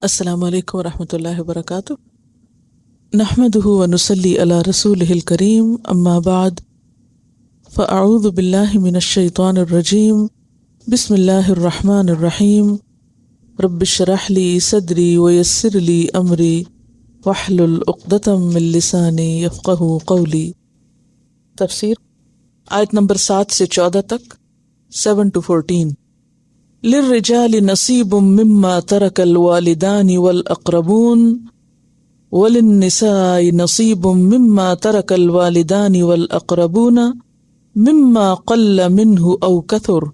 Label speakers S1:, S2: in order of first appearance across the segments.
S1: السلام علیکم ورحمۃ اللہ وبرکاتہ۔ نحمدہ ونصلی علی رسولہ الکریم، اما بعد فاعوذ باللہ من الشیطان الرجیم، بسم اللہ الرحمن الرحیم۔ رب اشرح لی صدری ویسر لی امری واحلل عقدۃ من لسانی یفقہوا قولی۔ تفسیر آیت نمبر 7 سے 14 تک، 7 to 14۔ للرجال نصیب مما ترک الوالدان والاقربون وللنساء نصیب مما ترک الوالدان والاقربون مما قل منہ او کثر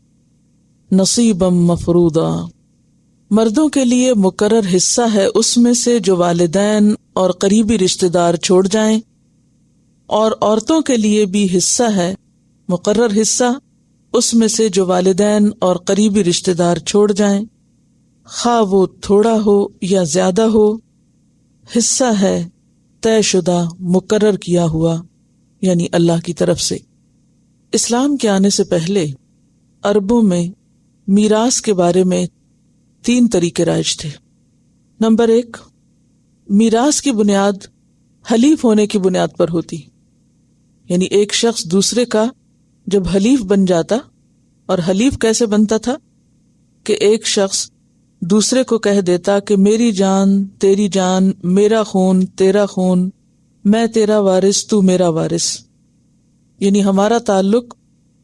S1: نصیبا مفروضا۔ مردوں کے لیے مقرر حصہ ہے اس میں سے جو والدین اور قریبی رشتہ دار چھوڑ جائیں، اور عورتوں کے لیے بھی حصہ ہے، مقرر حصہ اس میں سے جو والدین اور قریبی رشتہ دار چھوڑ جائیں، خواہ وہ تھوڑا ہو یا زیادہ ہو، حصہ ہے طے شدہ، مقرر کیا ہوا، یعنی اللہ کی طرف سے۔ اسلام کے آنے سے پہلے عربوں میں میراث کے بارے میں 3 طریقے رائج تھے۔ نمبر 1، میراث کی بنیاد حلیف ہونے کی بنیاد پر ہوتی، یعنی ایک شخص دوسرے کا جب حلیف بن جاتا، اور حلیف کیسے بنتا تھا کہ ایک شخص دوسرے کو کہہ دیتا کہ میری جان تیری جان، میرا خون تیرا خون، میں تیرا وارث تو میرا وارث، یعنی ہمارا تعلق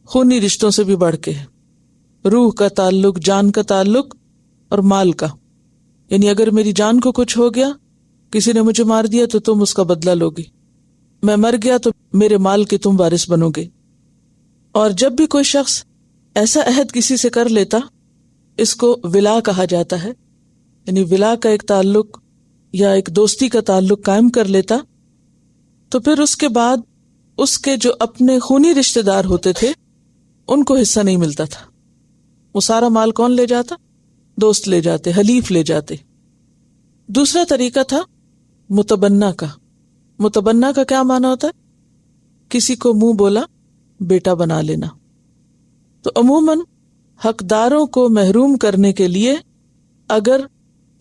S1: خونی رشتوں سے بھی بڑھ کے ہے، روح کا تعلق، جان کا تعلق اور مال کا، یعنی اگر میری جان کو کچھ ہو گیا، کسی نے مجھے مار دیا تو تم اس کا بدلہ لو گے، میں مر گیا تو میرے مال کے تم وارث بنو گے۔ اور جب بھی کوئی شخص ایسا عہد کسی سے کر لیتا، اس کو ولا کہا جاتا ہے، یعنی ولا کا ایک تعلق یا ایک دوستی کا تعلق قائم کر لیتا، تو پھر اس کے بعد اس کے جو اپنے خونی رشتہ دار ہوتے تھے ان کو حصہ نہیں ملتا تھا۔ وہ سارا مال کون لے جاتا؟ دوست لے جاتے، حلیف لے جاتے۔ دوسرا طریقہ تھا متبنہ کا۔ متبنہ کا کیا معنی ہوتا ہے؟ کسی کو منہ بولا بیٹا بنا لینا۔ تو عموماً حقداروں کو محروم کرنے کے لیے اگر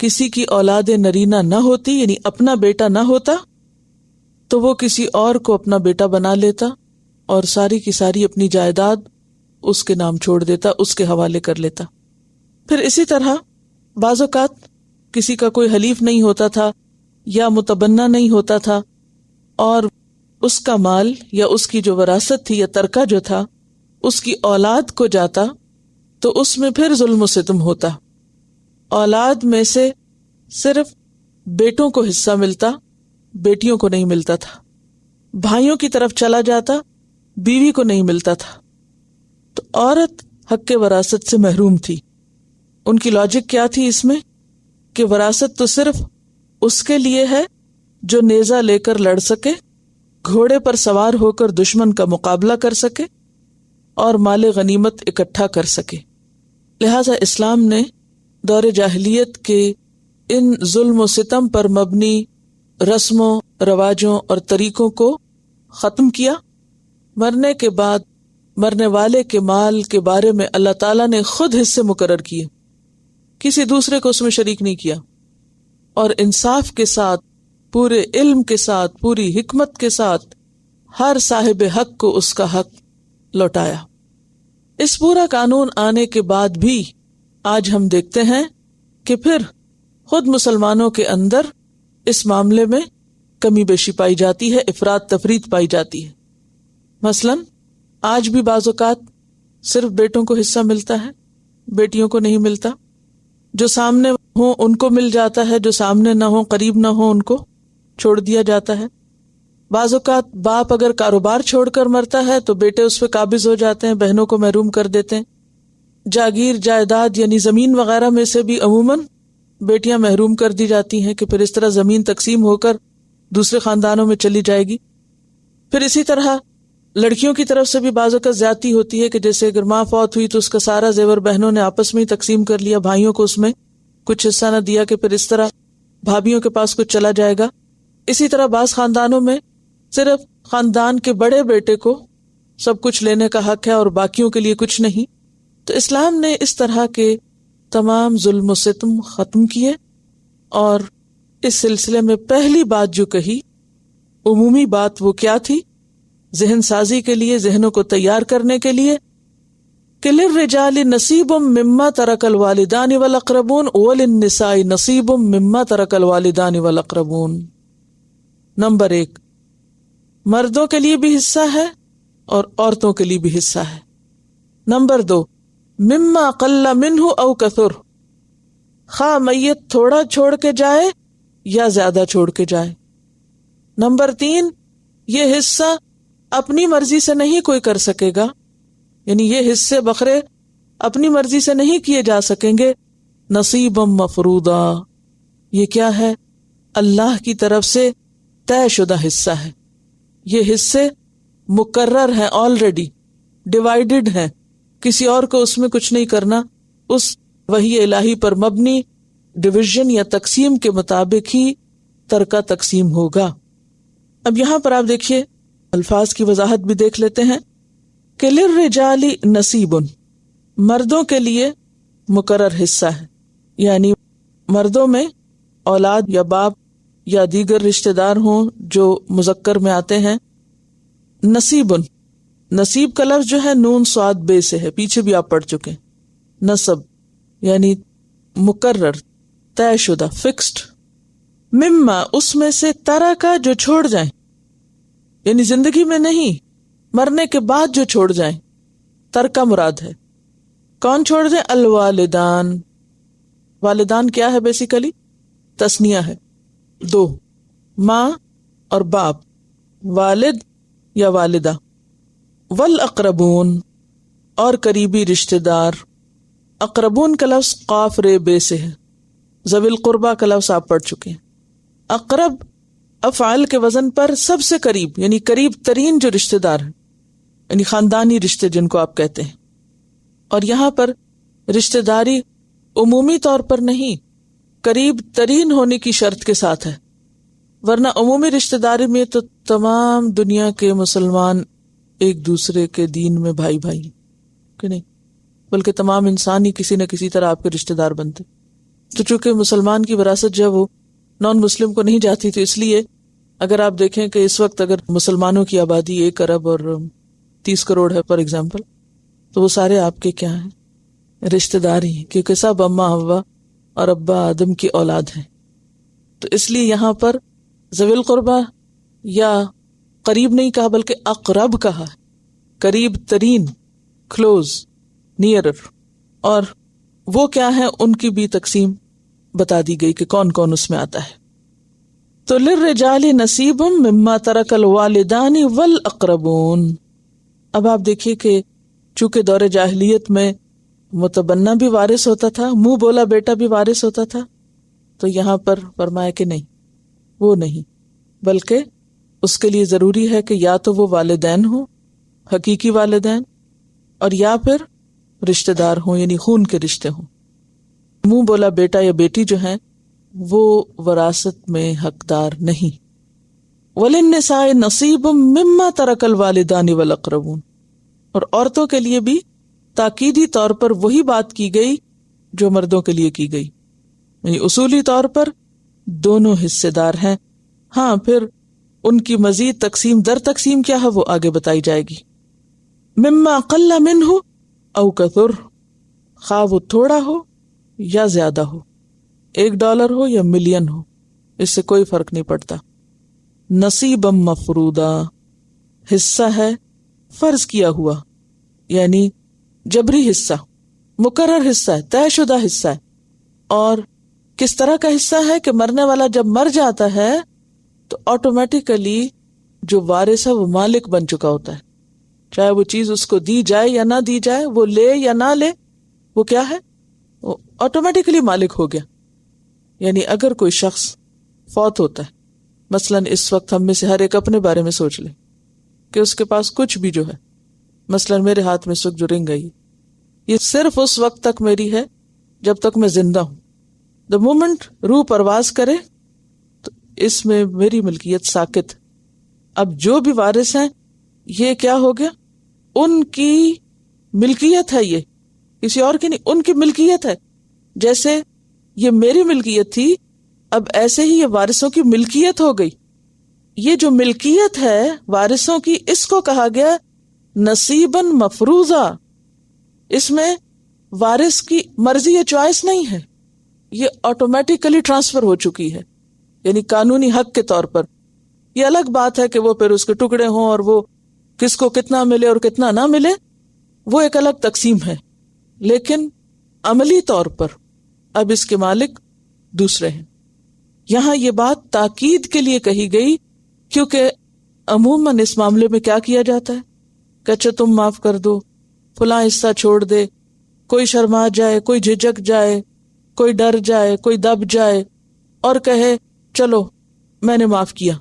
S1: کسی کی اولاد نرینہ نہ ہوتی، یعنی اپنا بیٹا نہ ہوتا، تو وہ کسی اور کو اپنا بیٹا بنا لیتا اور ساری کی ساری اپنی جائیداد اس کے نام چھوڑ دیتا، اس کے حوالے کر لیتا۔ پھر اسی طرح بعض اوقات کسی کا کوئی حلیف نہیں ہوتا تھا یا متبنہ نہیں ہوتا تھا، اور اس کا مال یا اس کی جو وراثت تھی یا ترکہ جو تھا اس کی اولاد کو جاتا، تو اس میں پھر ظلم و ستم ہوتا۔ اولاد میں سے صرف بیٹوں کو حصہ ملتا، بیٹیوں کو نہیں ملتا تھا۔ بھائیوں کی طرف چلا جاتا، بیوی کو نہیں ملتا تھا۔ تو عورت حق وراثت سے محروم تھی۔ ان کی لاجک کیا تھی اس میں کہ وراثت تو صرف اس کے لیے ہے جو نیزہ لے کر لڑ سکے، گھوڑے پر سوار ہو کر دشمن کا مقابلہ کر سکے اور مال غنیمت اکٹھا کر سکے۔ لہذا اسلام نے دور جاہلیت کے ان ظلم و ستم پر مبنی رسموں، رواجوں اور طریقوں کو ختم کیا۔ مرنے کے بعد مرنے والے کے مال کے بارے میں اللہ تعالیٰ نے خود حصے مقرر کیے، کسی دوسرے کو اس میں شریک نہیں کیا، اور انصاف کے ساتھ، پورے علم کے ساتھ، پوری حکمت کے ساتھ ہر صاحب حق کو اس کا حق لوٹایا۔ اس پورا قانون آنے کے بعد بھی آج ہم دیکھتے ہیں کہ پھر خود مسلمانوں کے اندر اس معاملے میں کمی بیشی پائی جاتی ہے، افراط تفریط پائی جاتی ہے۔ مثلاً آج بھی بعض اوقات صرف بیٹوں کو حصہ ملتا ہے، بیٹیوں کو نہیں ملتا۔ جو سامنے ہوں ان کو مل جاتا ہے، جو سامنے نہ ہوں، قریب نہ ہوں، ان کو چھوڑ دیا جاتا ہے۔ بعض اوقات باپ اگر کاروبار چھوڑ کر مرتا ہے تو بیٹے اس پہ قابض ہو جاتے ہیں، بہنوں کو محروم کر دیتے ہیں۔ جاگیر، جائیداد یعنی زمین وغیرہ میں سے بھی عموماً بیٹیاں محروم کر دی جاتی ہیں کہ پھر اس طرح زمین تقسیم ہو کر دوسرے خاندانوں میں چلی جائے گی۔ پھر اسی طرح لڑکیوں کی طرف سے بھی بعض اوقات زیادتی ہوتی ہے کہ جیسے اگر ماں فوت ہوئی تو اس کا سارا زیور بہنوں نے آپس میں ہی تقسیم کر لیا، بھائیوں کو اس میں کچھ حصہ نہ دیا کہ پھر اس طرح بھابھیوں کے پاس کچھ چلا جائے گا۔ اسی طرح بعض خاندانوں میں صرف خاندان کے بڑے بیٹے کو سب کچھ لینے کا حق ہے اور باقیوں کے لیے کچھ نہیں۔ تو اسلام نے اس طرح کے تمام ظلم و ستم ختم کیے اور اس سلسلے میں پہلی بات جو کہی، عمومی بات، وہ کیا تھی؟ ذہن سازی کے لیے، ذہنوں کو تیار کرنے کے لیے کہ للرجال نصیب مما ترک الوالدان والاقربون وللنساء نصیب مما ترک الوالدان والاقربون۔ نمبر 1، مردوں کے لیے بھی حصہ ہے اور عورتوں کے لیے بھی حصہ ہے۔ نمبر 2، مما قل منہ او کثر، خواہ میت تھوڑا چھوڑ کے جائے یا زیادہ چھوڑ کے جائے۔ نمبر 3، یہ حصہ اپنی مرضی سے نہیں کوئی کر سکے گا، یعنی یہ حصے بکھرے اپنی مرضی سے نہیں کیے جا سکیں گے۔ نصیبا مفروضا، یہ کیا ہے؟ اللہ کی طرف سے طے شدہ حصہ ہے۔ یہ حصے مقرر ہیں، آلریڈی ڈیوائیڈڈ ہیں، کسی اور کو اس میں کچھ نہیں کرنا، اس وحی الہی پر مبنی ڈویژن یا تقسیم کے مطابق ہی ترکہ تقسیم ہوگا۔ اب یہاں پر آپ دیکھیے، الفاظ کی وضاحت بھی دیکھ لیتے ہیں کہ للرجال نصیب، مردوں کے لیے مقرر حصہ ہے، یعنی مردوں میں اولاد یا باپ یا دیگر رشتہ دار ہوں جو مذکر میں آتے ہیں۔ نصیب، نصیب کا لفظ جو ہے نون صاد بے سے ہے، پیچھے بھی آپ پڑھ چکے۔ نصب یعنی مقرر، طے شدہ، فکسڈ۔ مما، اس میں سے، طرح کا جو چھوڑ جائیں، یعنی زندگی میں نہیں، مرنے کے بعد جو چھوڑ جائیں، ترکہ مراد ہے۔ کون چھوڑ جائیں؟ الوالدان۔ والدان کیا ہے؟ بیسیکلی تسنیہ ہے، 2، ماں اور باپ، والد یا والدہ۔ والاقربون، اور قریبی رشتہ دار۔ اقربون کا لفظ قاف رے بے سے ہے، ذوی القربہ کا لفظ آپ پڑھ چکے ہیں۔ اقرب افعال کے وزن پر سب سے قریب، یعنی قریب ترین جو رشتہ دار ہیں، یعنی خاندانی رشتے جن کو آپ کہتے ہیں۔ اور یہاں پر رشتہ داری عمومی طور پر نہیں، قریب ترین ہونے کی شرط کے ساتھ ہے، ورنہ عمومی رشتہ داری میں تو تمام دنیا کے مسلمان ایک دوسرے کے دین میں بھائی بھائی کہ نہیں، بلکہ تمام انسان ہی کسی نہ کسی طرح آپ کے رشتہ دار بنتے۔ تو چونکہ مسلمان کی وراثت جو ہے وہ نان مسلم کو نہیں جاتی، تو اس لیے اگر آپ دیکھیں کہ اس وقت اگر مسلمانوں کی آبادی 1 ارب اور 30 کروڑ ہے فار ایگزامپل، تو وہ سارے آپ کے کیا ہیں؟ رشتہ دار ہی ہیں، کیونکہ سب اماں حوا اور ابا آدم کی اولاد ہیں۔ تو اس لیے یہاں پر ذوی القربہ یا قریب نہیں کہا بلکہ اقرب کہا، قریب ترین، کلوز، نیئرر۔ اور وہ کیا ہے، ان کی بھی تقسیم بتا دی گئی کہ کون کون اس میں آتا ہے۔ تو للرجال نصیب مما ترک الوالدان والاقربون۔ اب آپ دیکھیے کہ چونکہ دور جاہلیت میں متبنہ بھی وارث ہوتا تھا، منہ بولا بیٹا بھی وارث ہوتا تھا، تو یہاں پر فرمایا کہ نہیں، وہ نہیں، بلکہ اس کے لیے ضروری ہے کہ یا تو وہ والدین ہوں، حقیقی والدین، اور یا پھر رشتہ دار ہوں، یعنی خون کے رشتے ہوں۔ منہ بولا بیٹا یا بیٹی جو ہیں وہ وراثت میں حقدار نہیں۔ وَلِلنِّسَاءِ نَصِيبٌ مِّمَّا تَرَكَ الْوَالِدَانِ وَالْأَقْرَبُونَ، اور عورتوں کے لیے بھی تاکیدی طور پر وہی بات کی گئی جو مردوں کے لیے کی گئی، یعنی اصولی طور پر دونوں حصے دار ہیں۔ ہاں پھر ان کی مزید تقسیم در تقسیم کیا ہے وہ آگے بتائی جائے گی۔ مما قل منہ او کثر، خواہ وہ تھوڑا ہو یا زیادہ ہو، $1 ہو یا ملین ہو، اس سے کوئی فرق نہیں پڑتا۔ نصیبا مفروضا، حصہ ہے فرض کیا ہوا، یعنی جبری حصہ، مقرر حصہ ہے، طے شدہ حصہ ہے۔ اور کس طرح کا حصہ ہے کہ مرنے والا جب مر جاتا ہے تو آٹومیٹیکلی جو وارث ہے وہ مالک بن چکا ہوتا ہے، چاہے وہ چیز اس کو دی جائے یا نہ دی جائے، وہ لے یا نہ لے، وہ کیا ہے، وہ آٹومیٹیکلی مالک ہو گیا۔ یعنی اگر کوئی شخص فوت ہوتا ہے، مثلاً اس وقت ہم میں سے ہر ایک اپنے بارے میں سوچ لے کہ اس کے پاس کچھ بھی جو ہے، مثلاً میرے ہاتھ میں اس وقت جو رنگ آئی، یہ صرف اس وقت تک میری ہے جب تک میں زندہ ہوں۔ دا مومنٹ روح پرواز کرے تو اس میں میری ملکیت ساکت۔ اب جو بھی وارث ہیں یہ کیا ہو گیا، ان کی ملکیت ہے، یہ کسی اور کی نہیں، ان کی ملکیت ہے۔ جیسے یہ میری ملکیت تھی اب ایسے ہی یہ وارثوں کی ملکیت ہو گئی. یہ جو ملکیت ہے وارثوں کی، اس کو کہا گیا نصیباً مفروضہ. اس میں وارث کی مرضی یا چوائس نہیں ہے، یہ آٹومیٹیکلی ٹرانسفر ہو چکی ہے، یعنی قانونی حق کے طور پر. یہ الگ بات ہے کہ وہ پھر اس کے ٹکڑے ہوں اور وہ کس کو کتنا ملے اور کتنا نہ ملے، وہ ایک الگ تقسیم ہے. لیکن عملی طور پر اب اس کے مالک دوسرے ہیں. یہاں یہ بات تاکید کے لیے کہی گئی، کیونکہ عموماً اس معاملے میں کیا کیا جاتا ہے کہ اچھا تم معاف کر دو، فلاں حصہ چھوڑ دے، کوئی شرما جائے، کوئی جھجک جائے، کوئی ڈر جائے، کوئی دب جائے اور کہے چلو میں نے معاف کیا.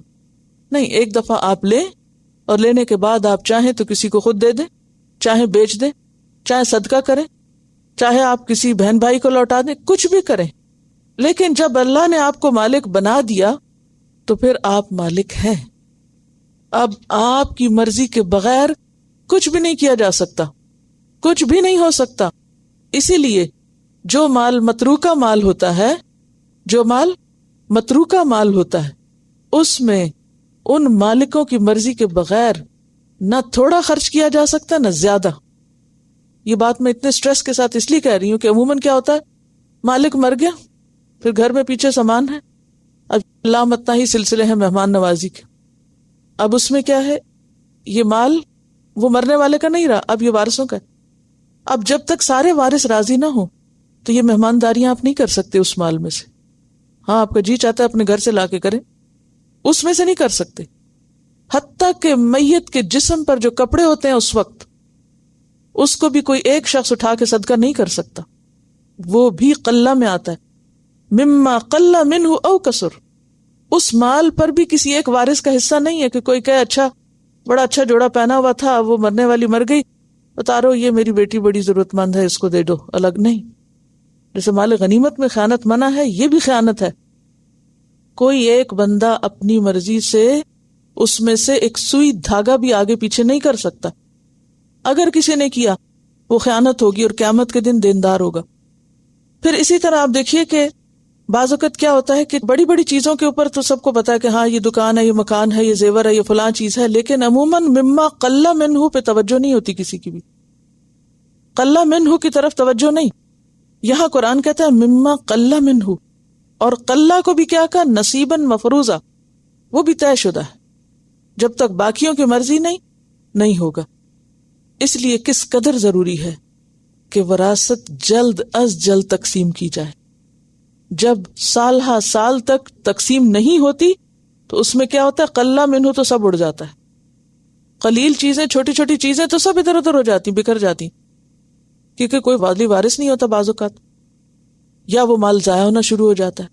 S1: نہیں، ایک دفعہ آپ لیں اور لینے کے بعد آپ چاہیں تو کسی کو خود دے دیں، چاہے بیچ دیں، چاہے صدقہ کریں، چاہے آپ کسی بہن بھائی کو لوٹا دیں، کچھ بھی کریں. لیکن جب اللہ نے آپ کو مالک بنا دیا تو پھر آپ مالک ہیں. اب آپ کی مرضی کے بغیر کچھ بھی نہیں کیا جا سکتا، کچھ بھی نہیں ہو سکتا. اسی لیے جو مال متروکہ مال ہوتا ہے، جو مال متروکہ مال ہوتا ہے، اس میں ان مالکوں کی مرضی کے بغیر نہ تھوڑا خرچ کیا جا سکتا نہ زیادہ. یہ بات میں اتنے سٹریس کے ساتھ اس لیے کہہ رہی ہوں کہ عموماً کیا ہوتا ہے، مالک مر گیا، پھر گھر میں پیچھے سامان ہے، اب لامتنا ہی سلسلے ہیں مہمان نوازی کے. اب اس میں کیا ہے، یہ مال وہ مرنے والے کا نہیں رہا، اب یہ وارثوں کا ہے. اب جب تک سارے وارث راضی نہ ہوں تو یہ مہمانداریاں آپ نہیں کر سکتے اس مال میں سے. ہاں آپ کا جی چاہتا ہے اپنے گھر سے لا کے کریں، اس میں سے نہیں کر سکتے. حتیٰ کہ میت کے جسم پر جو کپڑے ہوتے ہیں اس وقت، اس کو بھی کوئی ایک شخص اٹھا کے صدقہ نہیں کر سکتا، وہ بھی قلہ میں آتا ہے. مما قل منہ او کثر، اس مال پر بھی کسی ایک وارث کا حصہ نہیں ہے کہ کوئی کہے اچھا بڑا اچھا جوڑا پہنا ہوا تھا، وہ مرنے والی مر گئی، اتارو یہ میری بیٹی بڑی ضرورت مند ہے اس کو دے دو، الگ نہیں. جیسے مال غنیمت میں خیانت منع ہے، یہ بھی خیانت ہے. کوئی ایک بندہ اپنی مرضی سے اس میں سے ایک سوئی دھاگا بھی آگے پیچھے نہیں کر سکتا. اگر کسی نے کیا وہ خیانت ہوگی اور قیامت کے دن دیندار ہوگا. پھر اسی طرح آپ دیکھیے کہ بعض اوقات کیا ہوتا ہے کہ بڑی بڑی چیزوں کے اوپر تو سب کو پتا ہے کہ ہاں یہ دکان ہے، یہ مکان ہے، یہ زیور ہے، یہ فلاں چیز ہے، لیکن عموماً مما قل منہ پہ توجہ نہیں ہوتی کسی کی بھی. قل منہ کی طرف توجہ نہیں. یہاں قرآن کہتا ہے مما قل منہ، اور قلہ کو بھی کیا کہا، نصیباً مفروضہ، وہ بھی طے شدہ ہے. جب تک باقیوں کی مرضی نہیں ہوگا. اس لیے کس قدر ضروری ہے کہ وراثت جلد از جلد تقسیم کی جائے. جب سال ہا سال تک تقسیم نہیں ہوتی تو اس میں کیا ہوتا ہے، قلہ منہ تو سب اڑ جاتا ہے. قلیل چیزیں، چھوٹی چھوٹی چیزیں تو سب ادھر ادھر ہو جاتی، بکھر جاتی، کیونکہ کوئی والی وارث نہیں ہوتا بعض اوقات، یا وہ مال ضائع ہونا شروع ہو جاتا ہے.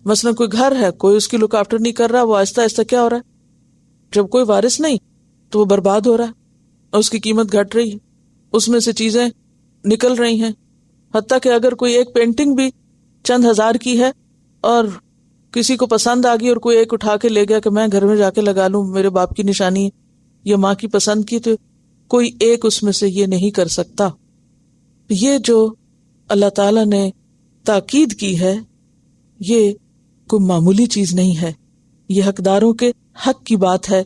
S1: مثلا کوئی گھر ہے، کوئی اس کی لک آفٹر نہیں کر رہا، وہ آہستہ آہستہ کیا ہو رہا ہے، جب کوئی وارث نہیں تو وہ برباد ہو رہا ہے اور اس کی قیمت گھٹ رہی ہے، اس میں سے چیزیں نکل رہی ہیں. حتیٰ کہ اگر کوئی ایک پینٹنگ بھی چند ہزار کی ہے اور کسی کو پسند آ گئی اور کوئی ایک اٹھا کے لے گیا کہ میں گھر میں جا کے لگا لوں، میرے باپ کی نشانی یا ماں کی پسند کی، تو کوئی ایک اس میں سے یہ نہیں کر سکتا. یہ جو اللہ تعالیٰ نے تاکید کی ہے یہ کوئی معمولی چیز نہیں ہے، یہ حقداروں کے حق کی بات ہے.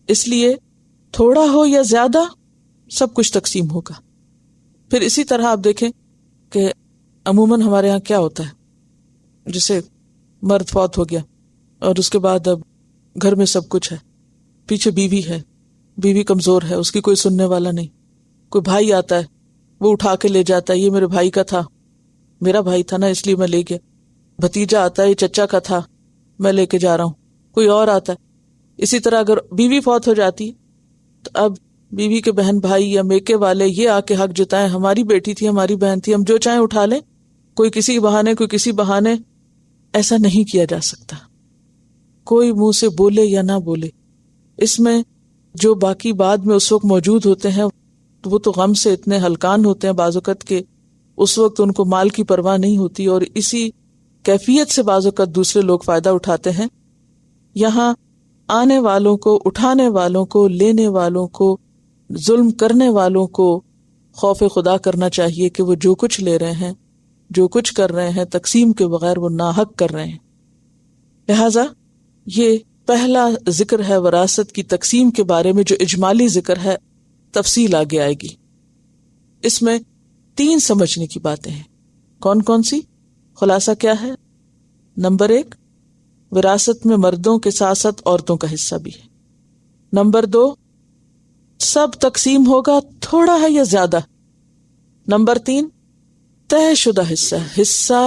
S1: اس لیے تھوڑا ہو یا زیادہ سب کچھ تقسیم ہوگا. پھر اسی طرح آپ دیکھیں کہ عموماً ہمارے ہاں کیا ہوتا ہے، جیسے مرد فوت ہو گیا اور اس کے بعد اب گھر میں سب کچھ ہے، پیچھے بیوی ہے، بیوی کمزور ہے، اس کی کوئی سننے والا نہیں، کوئی بھائی آتا ہے وہ اٹھا کے لے جاتا ہے، یہ میرے بھائی کا تھا، میرا بھائی تھا نا اس لیے میں لے گیا. بھتیجا آتا ہے، یہ چچا کا تھا میں لے کے جا رہا ہوں. کوئی اور آتا ہے. اسی طرح اگر بیوی فوت ہو جاتی تو اب بیوی کے بہن بھائی یا میکے والے یہ آ کے حق جتائیں، ہماری بیٹی تھی، ہماری بہن تھی، ہم جو چاہیں اٹھا لیں، کوئی کسی بہانے کوئی کسی بہانے. ایسا نہیں کیا جا سکتا. کوئی منہ سے بولے یا نہ بولے، اس میں جو باقی بعد میں اس وقت موجود ہوتے ہیں وہ تو غم سے اتنے ہلکان ہوتے ہیں بعض اوقات کہ اس وقت ان کو مال کی پرواہ نہیں ہوتی، اور اسی کیفیت سے بعض اوقات دوسرے لوگ فائدہ اٹھاتے ہیں. یہاں آنے والوں کو، اٹھانے والوں کو، لینے والوں کو، ظلم کرنے والوں کو خوف خدا کرنا چاہیے کہ وہ جو کچھ لے رہے ہیں، جو کچھ کر رہے ہیں، تقسیم کے بغیر وہ ناحق کر رہے ہیں. لہذا یہ پہلا ذکر ہے وراثت کی تقسیم کے بارے میں جو اجمالی ذکر ہے، تفصیل آگے آئے گی۔ اس میں 3 سمجھنے کی باتیں ہیں۔ کون کون سی؟ خلاصہ کیا ہے؟ نمبر 1، وراثت میں مردوں کے ساتھ ساتھ عورتوں کا حصہ بھی ہے۔ نمبر 2، سب تقسیم ہوگا، تھوڑا ہے یا زیادہ۔ نمبر 3، طے شدہ حصہ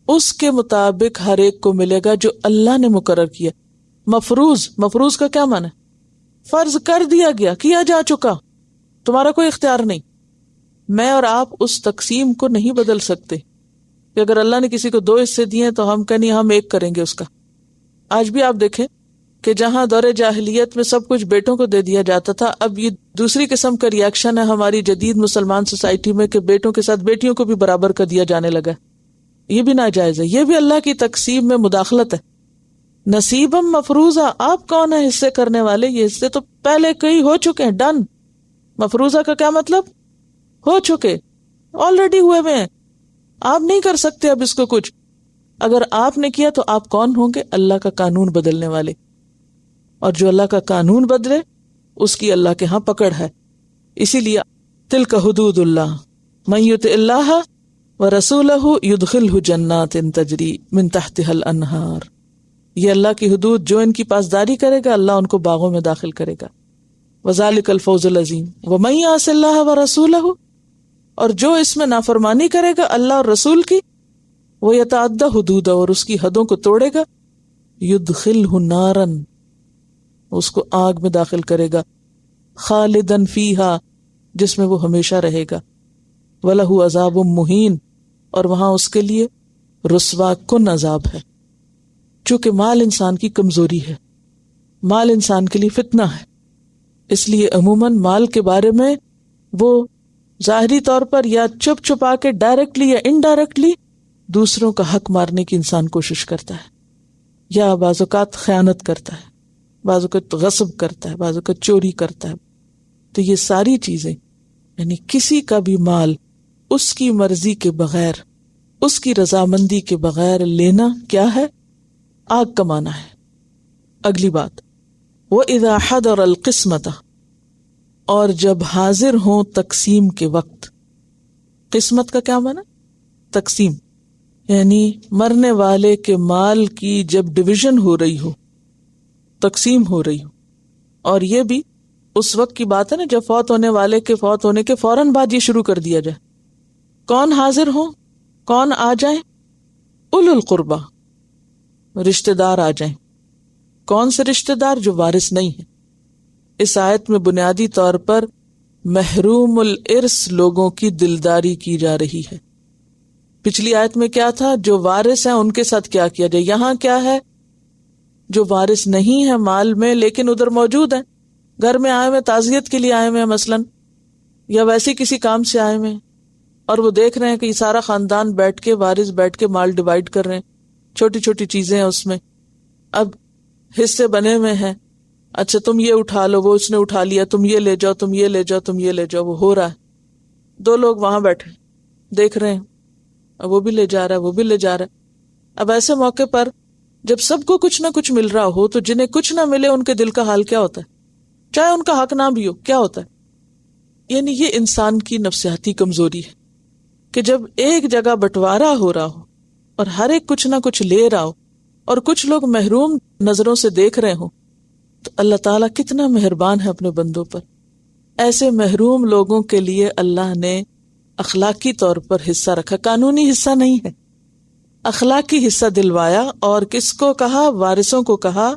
S1: اس کے مطابق ہر ایک کو ملے گا جو اللہ نے مقرر کیا۔ مفروض کا کیا معنی ہے؟ فرض کر دیا گیا، کیا جا چکا، تمہارا کوئی اختیار نہیں۔ میں اور آپ اس تقسیم کو نہیں بدل سکتے کہ اگر اللہ نے کسی کو 2 حصے دیے تو ہم کہیں ہم 1 کریں گے اس کا۔ آج بھی آپ دیکھیں کہ جہاں دور جاہلیت میں سب کچھ بیٹوں کو دے دیا جاتا تھا، اب یہ دوسری قسم کا ری ایکشن ہے ہماری جدید مسلمان سوسائٹی میں کہ بیٹوں کے ساتھ بیٹیوں کو بھی برابر کر دیا جانے لگا۔ یہ بھی ناجائز ہے، یہ بھی اللہ کی تقسیم میں مداخلت ہے۔ نصیبم مفروضہ، آپ کون ہیں حصے کرنے والے؟ یہ حصے تو پہلے کئی ہو چکے ہیں، ڈن۔ مفروضہ کا کیا مطلب؟ ہو چکے، آلریڈی ہوئے ہوئے ہیں، آپ نہیں کر سکتے اب اس کو کچھ۔ اگر آپ نے کیا تو آپ کون ہوں گے؟ اللہ کا قانون بدلنے والے، اور جو اللہ کا قانون بدلے اس کی اللہ کے ہاں پکڑ ہے۔ اسی لیے تلک حدود اللہ من یطع اللہ ورسولہ یدخلہ جنات تجری من تحتها الانہار، یہ اللہ کی حدود، جو ان کی پاسداری کرے گا اللہ ان کو باغوں میں داخل کرے گا۔ وذالک الفوز العظیم ومن یعص اللہ ورسولہ، اور جو اس میں نافرمانی کرے گا اللہ اور رسول کی، وہ یتعدی حدودہ، اور اس کی حدوں کو توڑے گا، یدخلہ نارا، اس کو آگ میں داخل کرے گا، خالدن فیہا، جس میں وہ ہمیشہ رہے گا، وَلَهُ عذاب مہین، اور وہاں اس کے لیے رسوا کن عذاب ہے۔ چونکہ مال انسان کی کمزوری ہے، مال انسان کے لیے فتنہ ہے، اس لیے عموماً مال کے بارے میں وہ ظاہری طور پر یا چھپ چھپا کے ڈائریکٹلی یا انڈائریکٹلی دوسروں کا حق مارنے کی انسان کوشش کرتا ہے، یا بعض اوقات خیانت کرتا ہے، بعض اوقات غصب کرتا ہے، بعض اوقات چوری کرتا ہے۔ تو یہ ساری چیزیں، یعنی کسی کا بھی مال اس کی مرضی کے بغیر، اس کی رضامندی کے بغیر لینا کیا ہے؟ آگ کمانا ہے۔ اگلی بات، وَإِذَا حَضَرَ الْقِسْمَةَ، اور جب حاضر ہوں تقسیم کے وقت۔ قسمت کا کیا معنی؟ تقسیم، یعنی مرنے والے کے مال کی جب ڈویژن ہو رہی ہو، تقسیم ہو رہی ہو، اور یہ بھی اس وقت کی بات ہے نا جب فوت ہونے والے کے فوت ہونے کے فوراً بعد یہ شروع کر دیا جائے۔ کون حاضر ہوں؟ کون آ جائیں؟ اولو القربہ، رشتہ دار آ جائیں۔ کون سے رشتہ دار؟ جو وارث نہیں ہیں۔ اس آیت میں بنیادی طور پر محروم الارث لوگوں کی دلداری کی جا رہی ہے۔ پچھلی آیت میں کیا تھا؟ جو وارث ہیں ان کے ساتھ کیا کیا جائے۔ یہاں کیا ہے؟ جو وارث نہیں ہے مال میں لیکن ادھر موجود ہیں، گھر میں آئے ہوئے، تعزیت کے لیے آئے ہوئے مثلاً، یا ویسے کسی کام سے آئے ہوئے، اور وہ دیکھ رہے ہیں کہ یہ سارا خاندان بیٹھ کے، وارث بیٹھ کے مال ڈیوائیڈ کر رہے ہیں، چھوٹی چھوٹی چیزیں ہیں اس میں، اب حصے بنے ہوئے ہیں، اچھا تم یہ اٹھا لو، وہ اس نے اٹھا لیا، تم یہ لے جاؤ، تم یہ لے جاؤ، تم یہ لے جاؤ، وہ ہو رہا ہے۔ 2 لوگ وہاں بیٹھے دیکھ رہے ہیں، وہ بھی لے جا رہا ہے، وہ بھی لے جا رہا ہے۔ اب ایسے موقع پر جب سب کو کچھ نہ کچھ مل رہا ہو تو جنہیں کچھ نہ ملے ان کے دل کا حال کیا ہوتا ہے؟ چاہے ان کا حق نہ بھی ہو، کیا ہوتا ہے؟ یعنی یہ انسان کی نفسیاتی کمزوری ہے کہ جب ایک جگہ بٹوارا ہو رہا ہو اور ہر ایک کچھ نہ کچھ لے رہا ہو اور کچھ لوگ محروم نظروں سے دیکھ رہے ہوں، تو اللہ تعالیٰ کتنا مہربان ہے اپنے بندوں پر۔ ایسے محروم لوگوں کے لیے اللہ نے اخلاقی طور پر حصہ رکھا، قانونی حصہ نہیں ہے، اخلاقی حصہ دلوایا۔ اور کس کو کہا؟ وارثوں کو کہا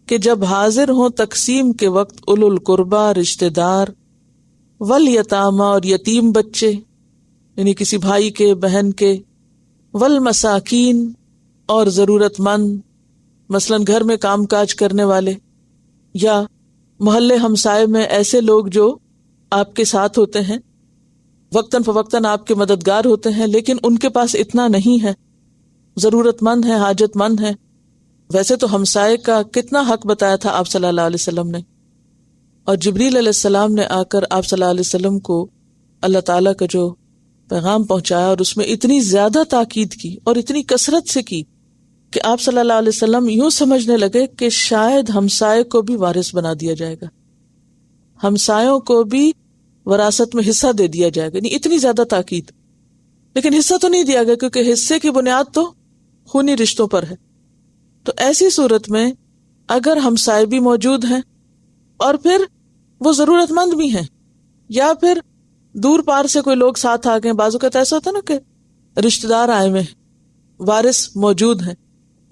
S1: کہ جب حاضر ہوں تقسیم کے وقت اولو القربہ، رشتہ دار، والیتامى، اور یتیم بچے، یعنی کسی بھائی کے، بہن کے، والمساکین، اور ضرورت مند، مثلاً گھر میں کام کاج کرنے والے، یا محلے ہمسائے میں ایسے لوگ جو آپ کے ساتھ ہوتے ہیں، وقتاً فوقتاً آپ کے مددگار ہوتے ہیں، لیکن ان کے پاس اتنا نہیں ہے، ضرورت مند ہے، حاجت مند ہے۔ ویسے تو ہمسائے کا کتنا حق بتایا تھا آپ صلی اللہ علیہ وسلم نے، اور جبریل علیہ السلام نے آ کر آپ صلی اللہ علیہ وسلم کو اللہ تعالیٰ کا جو پیغام پہنچایا اور اس میں اتنی زیادہ تاکید کی اور اتنی کثرت سے کی کہ آپ صلی اللہ علیہ وسلم یوں سمجھنے لگے کہ شاید ہمسائے کو بھی وارث بنا دیا جائے گا، ہمسایوں کو بھی وراثت میں حصہ دے دیا جائے گا. نہیں اتنی زیادہ تاکید، لیکن حصہ تو نہیں دیا گیا کیونکہ حصے کی بنیاد تو خونی رشتوں پر ہے. تو ایسی صورت میں اگر ہمسائے بھی موجود ہیں اور پھر وہ ضرورت مند بھی ہیں، یا پھر دور پار سے کوئی لوگ ساتھ آ گئے، بعض اوقات ایسا ہوتا ہے نا کہ رشتہ دار آئے ہوئے ہیں، وارث موجود ہیں،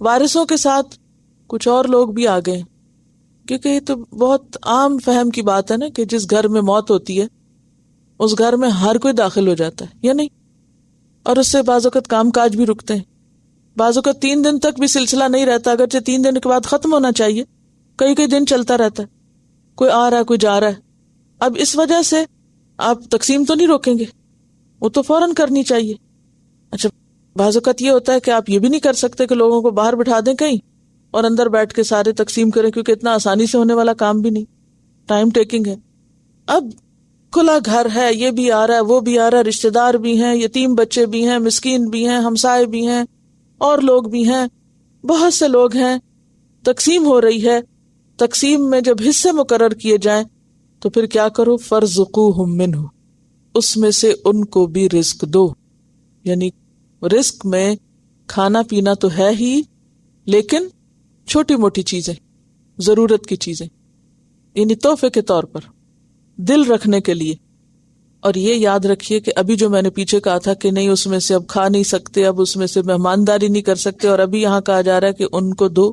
S1: وارثوں کے ساتھ کچھ اور لوگ بھی آ گئے، کیونکہ یہ تو بہت عام فہم کی بات ہے نا کہ جس گھر میں موت ہوتی ہے اس گھر میں ہر کوئی داخل ہو جاتا ہے یا نہیں، اور اس سے بعض اوقات کام کاج بھی رکتے ہیں، بعض اوقات 3 دن تک بھی سلسلہ نہیں رہتا، اگرچہ 3 دن کے بعد ختم ہونا چاہیے، کئی دن چلتا رہتا ہے، کوئی آ رہا ہے کوئی جا رہا ہے. اب اس وجہ سے آپ تقسیم تو نہیں روکیں گے، وہ تو فوراً کرنی چاہیے. اچھا بعض اوقات یہ ہوتا ہے کہ آپ یہ بھی نہیں کر سکتے کہ لوگوں کو باہر بٹھا دیں کہیں اور اندر بیٹھ کے سارے تقسیم کریں، کیونکہ اتنا آسانی سے ہونے والا کام بھی نہیں، ٹائم ٹیکنگ ہے. اب کھلا گھر ہے، یہ بھی آ رہا ہے وہ بھی آ رہا ہے، رشتہ دار بھی ہیں، یتیم بچے بھی ہیں، مسکین بھی ہیں، ہمسائے بھی ہیں، اور لوگ بھی ہیں، بہت سے لوگ ہیں، تقسیم ہو رہی ہے. تقسیم میں جب حصے مقرر کیے جائیں تو پھر کیا کرو؟ فَارْزُقُوهُم مِّنْهُ، اس میں سے ان کو بھی رزق دو. یعنی رزق میں کھانا پینا تو ہے ہی، لیکن چھوٹی موٹی چیزیں، ضرورت کی چیزیں، یعنی تحفے کے طور پر، دل رکھنے کے لیے. اور یہ یاد رکھیے کہ ابھی جو میں نے پیچھے کہا تھا کہ نہیں اس میں سے اب کھا نہیں سکتے، اب اس میں سے مہمانداری نہیں کر سکتے، اور ابھی یہاں کہا جا رہا ہے کہ ان کو دو،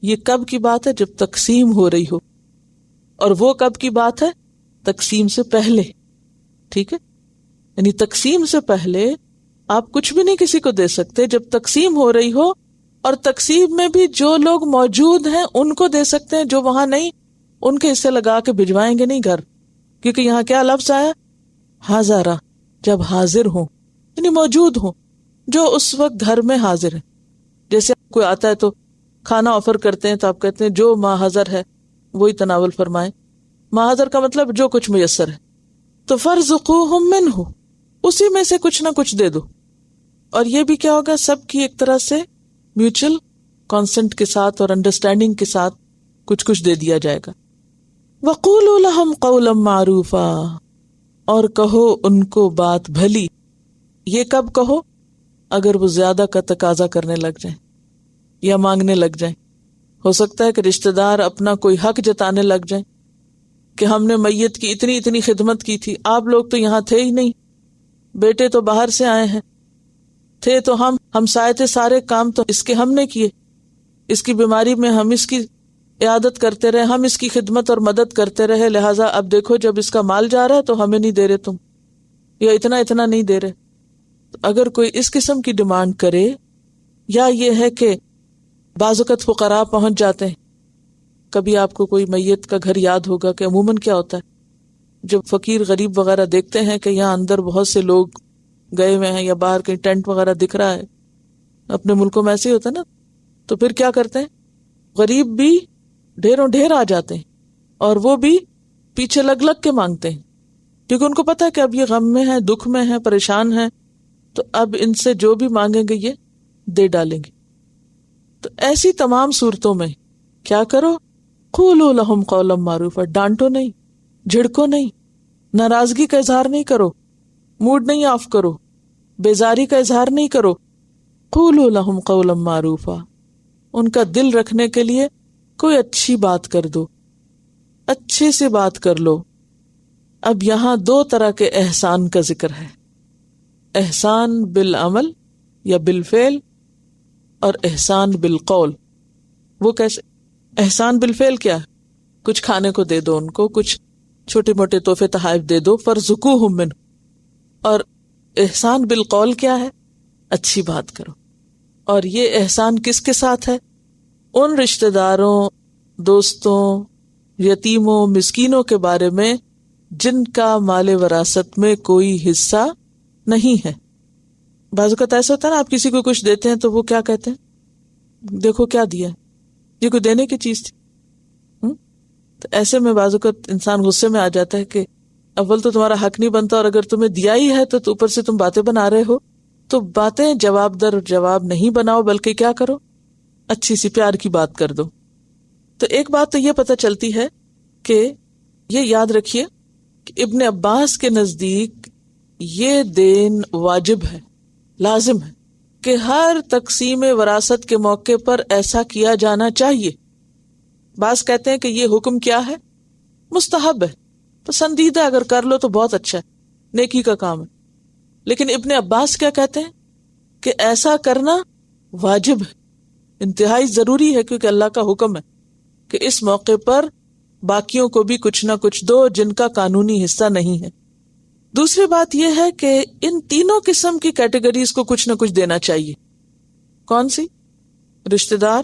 S1: یہ کب کی بات ہے؟ جب تقسیم ہو رہی ہو. اور وہ کب کی بات ہے؟ تقسیم سے پہلے. ٹھیک ہے، یعنی تقسیم سے پہلے آپ کچھ بھی نہیں کسی کو دے سکتے. جب تقسیم ہو رہی ہو اور تقسیم میں بھی جو لوگ موجود ہیں ان کو دے سکتے ہیں، جو وہاں نہیں ان کے حصے لگا کے بھجوائیں گے نہیں گھر، کیونکہ یہاں کیا لفظ آیا؟ حاضرہ، جب حاضر ہوں، یعنی موجود ہوں، جو اس وقت گھر میں حاضر ہے. جیسے کوئی آتا ہے تو کھانا آفر کرتے ہیں تو آپ کہتے ہیں جو ما حاضر ہے وہی تناول فرمائے. ما حاضر کا مطلب جو کچھ میسر ہے. تو فَارْزُقُوهُم مِّنْهُ، اسی میں سے کچھ نہ کچھ دے دو. اور یہ بھی کیا ہوگا؟ سب کی ایک طرح سے میوچل کانسنٹ کے ساتھ اور انڈرسٹینڈنگ کے ساتھ کچھ دے دیا جائے گا. وَقُولُوا لَهُمْ قَوْلًا مَّعْرُوفًا، اور کہو ان کو بات بھلی. یہ کب کہو؟ اگر وہ زیادہ کا تقاضا کرنے لگ جائیں یا مانگنے لگ جائیں. ہو سکتا ہے کہ رشتہ دار اپنا کوئی حق جتانے لگ جائیں کہ ہم نے میت کی اتنی خدمت کی تھی، آپ لوگ تو یہاں تھے ہی نہیں، بیٹے تو باہر سے آئے ہیں، تھے تو ہم سائے تھے، سارے کام تو اس کے ہم نے کیے، اس کی بیماری میں ہم اس کی عیادت کرتے رہے، ہم اس کی خدمت اور مدد کرتے رہے، لہٰذا اب دیکھو جب اس کا مال جا رہا ہے تو ہمیں نہیں دے رہے تم، یا اتنا نہیں دے رہے. اگر کوئی اس قسم کی ڈیمانڈ کرے، یا یہ ہے کہ بعض اوقات فقراء پہنچ جاتے ہیں. کبھی آپ کو کوئی میت کا گھر یاد ہوگا کہ عموماً کیا ہوتا ہے جب فقیر غریب وغیرہ دیکھتے ہیں کہ یہاں اندر بہت سے لوگ گئے ہوئے ہیں یا باہر کہیں ٹینٹ وغیرہ دکھ رہا ہے، اپنے ملکوں میں ایسے ہی ہوتا ہے نا، تو پھر کیا کرتے ہیں؟ غریب بھی ڈھیروں ڈھیر آ جاتے ہیں اور وہ بھی پیچھے لگ کے مانگتے ہیں، کیونکہ ان کو پتا ہے کہ اب یہ غم میں ہے، دکھ میں ہے، پریشان ہے، تو اب ان سے جو بھی مانگیں گے یہ دے ڈالیں گے. تو ایسی تمام صورتوں میں کیا کرو؟ قولوا لہم قولا معروفا، ڈانٹو نہیں، جھڑکو نہیں، ناراضگی کا اظہار نہیں کرو، موڈ نہیں آف کرو، بیزاری کا اظہار نہیں کرو. قولوا لہم قولا معروفا، ان کا دل رکھنے کے لیے کوئی اچھی بات کر دو، اچھے سے بات کر لو. اب یہاں 2 طرح کے احسان کا ذکر ہے، احسان بالعمل یا بالفعل اور احسان بالقول. وہ کیسے؟ احسان بالفعل کیا ہے؟ کچھ کھانے کو دے دو، ان کو کچھ چھوٹے موٹے تحفے تحائف دے دو، فَارْزُقُوهُم مِّنْهُ. اور احسان بالقول کیا ہے؟ اچھی بات کرو. اور یہ احسان کس کے ساتھ ہے؟ ان رشتہ داروں، دوستوں، یتیموں، مسکینوں کے بارے میں جن کا مال وراثت میں کوئی حصہ نہیں ہے. بعض اوقات ایسا ہوتا ہے نا، آپ کسی کو کچھ دیتے ہیں تو وہ کیا کہتے ہیں؟ دیکھو کیا دیا، یہ کوئی دینے کی چیز تھی. تو ایسے میں بعض اوقات انسان غصے میں آ جاتا ہے کہ اول تو تمہارا حق نہیں بنتا، اور اگر تمہیں دیا ہی ہے تو اوپر سے تم باتیں بنا رہے ہو. تو باتیں جواب در جواب نہیں بناؤ، بلکہ کیا کرو، اچھی سی پیار کی بات کر دو۔ تو ایک بات تو یہ پتہ چلتی ہے کہ یہ یاد رکھیے کہ ابن عباس کے نزدیک یہ دین واجب ہے، لازم ہے کہ ہر تقسیم وراثت کے موقع پر ایسا کیا جانا چاہیے۔ بعض کہتے ہیں کہ یہ حکم کیا ہے، مستحب ہے، پسندیدہ، اگر کر لو تو بہت اچھا ہے، نیکی کا کام ہے۔ لیکن ابن عباس کیا کہتے ہیں کہ ایسا کرنا واجب ہے، انتہائی ضروری ہے، کیونکہ اللہ کا حکم ہے کہ اس موقع پر باقیوں کو بھی کچھ نہ کچھ دو جن کا قانونی حصہ نہیں ہے۔ دوسری بات یہ ہے کہ ان تینوں قسم کی کیٹیگریز کو کچھ نہ کچھ دینا چاہیے۔ کون سی؟ رشتہ دار،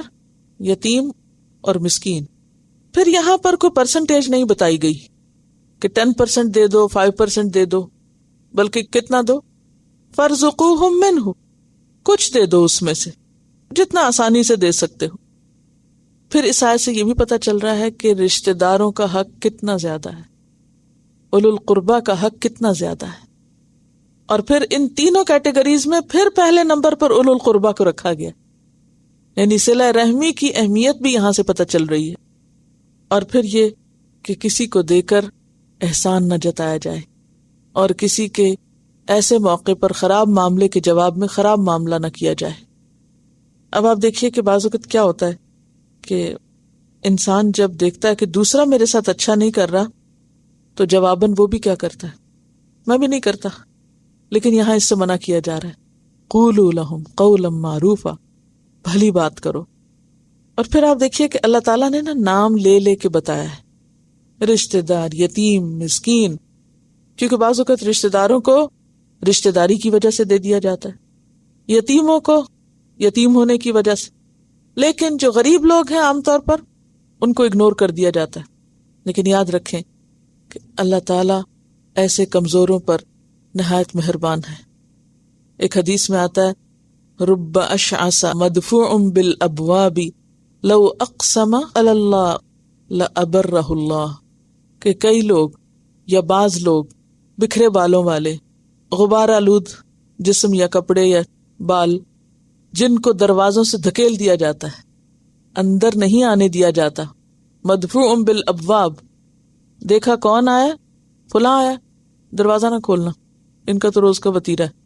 S1: یتیم اور مسکین۔ پھر یہاں پر کوئی پرسنٹیج نہیں بتائی گئی کہ 10% دے دو، 5% دے دو، بلکہ کتنا دو؟ فَارْزُقُوهُم مِّنْهُ، کچھ دے دو اس میں سے، جتنا آسانی سے دے سکتے ہو۔ پھر اس آیت سے یہ بھی پتہ چل رہا ہے کہ رشتہ داروں کا حق کتنا زیادہ ہے، اولو القربہ کا حق کتنا زیادہ ہے۔ اور پھر ان تینوں کیٹیگریز میں پھر پہلے نمبر پر اولو القربہ کو رکھا گیا، یعنی صلہ رحمی کی اہمیت بھی یہاں سے پتہ چل رہی ہے۔ اور پھر یہ کہ کسی کو دے کر احسان نہ جتایا جائے، اور کسی کے ایسے موقع پر خراب معاملے کے جواب میں خراب معاملہ نہ کیا جائے۔ اب آپ دیکھیے کہ بعض وقت کیا ہوتا ہے کہ انسان جب دیکھتا ہے کہ دوسرا میرے ساتھ اچھا نہیں کر رہا تو جواباً وہ بھی کیا کرتا ہے، میں بھی نہیں کرتا، لیکن یہاں اس سے منع کیا جا رہا ہے، قولوا لہم قولا معروفا، بھلی بات کرو۔ اور پھر آپ دیکھیے کہ اللہ تعالیٰ نے نام لے لے کے بتایا ہے، رشتہ دار، یتیم، مسکین، کیونکہ بعض اوقات رشتہ داروں کو رشتہ داری کی وجہ سے دے دیا جاتا ہے، یتیموں کو یتیم ہونے کی وجہ سے، لیکن جو غریب لوگ ہیں عام طور پر ان کو اگنور کر دیا جاتا ہے۔ لیکن یاد رکھیں کہ اللہ تعالیٰ ایسے کمزوروں پر نہایت مہربان ہے۔ ایک حدیث میں آتا ہے، رب اشعث مدفوع بالابواب لو اقسم علی اللہ لابرہ اللہ، کہ کئی لوگ یا بعض لوگ بکھرے بالوں والے، غبار آلود جسم یا کپڑے یا بال، جن کو دروازوں سے دھکیل دیا جاتا ہے، اندر نہیں آنے دیا جاتا، مدفوع بالابواب، دیکھا کون آیا، فلاں آیا، دروازہ نہ کھولنا، ان کا تو روز کا وتیرہ ہے،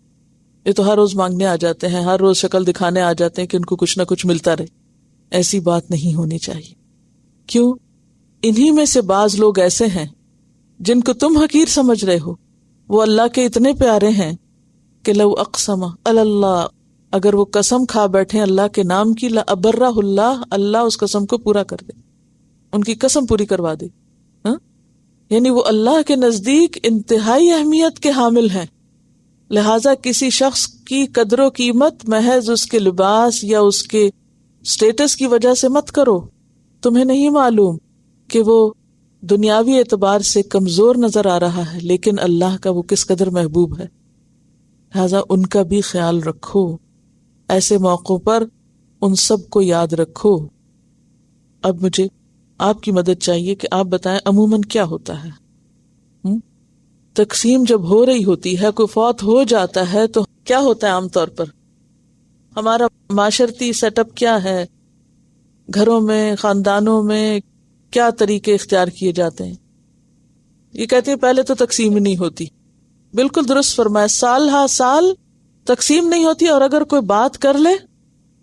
S1: یہ تو ہر روز مانگنے آ جاتے ہیں، ہر روز شکل دکھانے آ جاتے ہیں کہ ان کو کچھ نہ کچھ ملتا رہے۔ ایسی بات نہیں ہونی چاہیے۔ کیوں؟ انہی میں سے بعض لوگ ایسے ہیں جن کو تم حقیر سمجھ رہے ہو، وہ اللہ کے اتنے پیارے ہیں کہ لو اقسم علی اللہ، اگر وہ قسم کھا بیٹھے اللہ کے نام کی، لابرہ اللہ، اللہ اس قسم کو پورا کر دے، ان کی قسم پوری کروا دے۔ یعنی وہ اللہ کے نزدیک انتہائی اہمیت کے حامل ہیں، لہٰذا کسی شخص کی قدر و قیمت محض اس کے لباس یا اس کے سٹیٹس کی وجہ سے مت کرو۔ تمہیں نہیں معلوم کہ وہ دنیاوی اعتبار سے کمزور نظر آ رہا ہے، لیکن اللہ کا وہ کس قدر محبوب ہے، لہٰذا ان کا بھی خیال رکھو، ایسے موقعوں پر ان سب کو یاد رکھو۔ اب مجھے آپ کی مدد چاہیے کہ آپ بتائیں عموماً کیا ہوتا ہے؟ تقسیم جب ہو رہی ہوتی ہے، کوئی فوت ہو جاتا ہے، تو کیا ہوتا ہے عام طور پر؟ ہمارا معاشرتی سیٹ اپ کیا ہے؟ گھروں میں، خاندانوں میں کیا طریقے اختیار کیے جاتے ہیں؟ یہ کہتے ہیں پہلے تو تقسیم ہی نہیں ہوتی۔ بالکل درست فرمایا، سال ہا سال تقسیم نہیں ہوتی، اور اگر کوئی بات کر لے